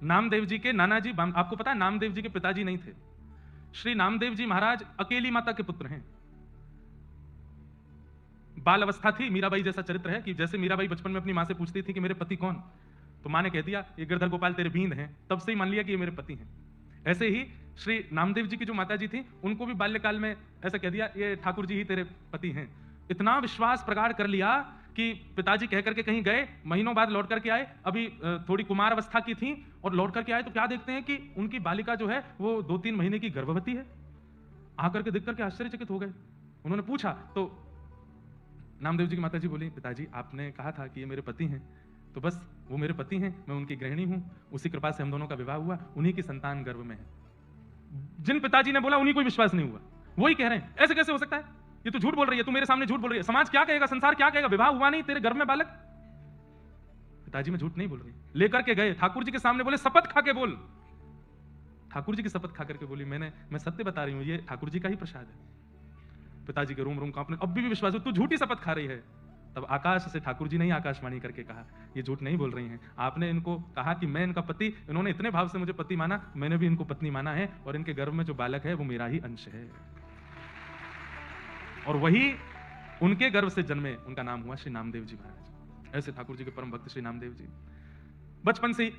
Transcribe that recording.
नामदेव जी के नाना जी, आपको पता है नामदेव जी के पिताजी नहीं थे। श्री नामदेव जी महाराज अकेली माता के पुत्र हैं। बाल अवस्था थी, मीराबाई जैसा चरित्र है कि जैसे मीराबाई बचपन में अपनी मां से पूछती थी कि मेरे पति कौन, तो मां ने कह दिया ये गिरधर गोपाल तेरे बींद हैं, तब से ही मान लिया कि ये मेरे पति हैं। ऐसे ही श्री नामदेव जी की जो माता जी थी उनको भी बाल्यकाल में ऐसा कह दिया ये ठाकुर जी ही तेरे पति हैं। इतना विश्वास प्रगाढ़ कर लिया कि पिताजी कह करके कहीं गए, महीनों बाद लौट करके आए, अभी थोड़ी कुमार अवस्था की थी और लौट करके आए तो क्या देखते हैं कि उनकी बालिका जो है वो 2-3 महीने की गर्भवती है। आकर के देख करके आश्चर्यचकित हो गए। उन्होंने पूछा तो नामदेव जी की माता जी बोली पिताजी आपने कहा था कि ये मेरे पति हैं, तो बस वो मेरे पति हैं, मैं उनकी गृहिणी हूं, उसी कृपा से हम दोनों का विवाह हुआ, उन्हीं की संतान गर्भ में है। जिन पिताजी ने बोला उन्हीं को विश्वास नहीं हुआ, वही कह रहे हैं ऐसे कैसे हो सकता है, ये तो झूठ बोल रही है, तू मेरे सामने झूठ बोल रही है, समाज क्या कहेगा, संसार क्या कहेगा, विवाह हुआ नहीं, तेरे गर्भ में बालक। पिताजी मैं झूठ नहीं बोल रही, लेकर के गए ठाकुर जी के सामने, बोले शपथ खा के बोल। ठाकुर जी की शपथ खा करके बोली मैं सत्य बता रही हूं, ये ठाकुर जी का ही प्रसाद है। पिताजी के रोम रोम कांपने, अब भी विश्वास हो, तू झूठी शपथ खा रही है। तब आकाश से ठाकुर जी ने ही आकाशवाणी करके कहा ये झूठ नहीं बोल रही हैं, आपने इनको कहा कि मैं इनका पति, इन्होंने इतने भाव से मुझे पति माना, मैंने भी इनको पत्नी माना है, और इनके गर्भ में जो बालक है वो मेरा ही अंश है, और वही उनके गर्भ से जन्मे, उनका नाम हुआ श्री नामदेव जी महाराज। ऐसे ठाकुर जी के परम भक्त श्री नामदेव जी बचपन से ही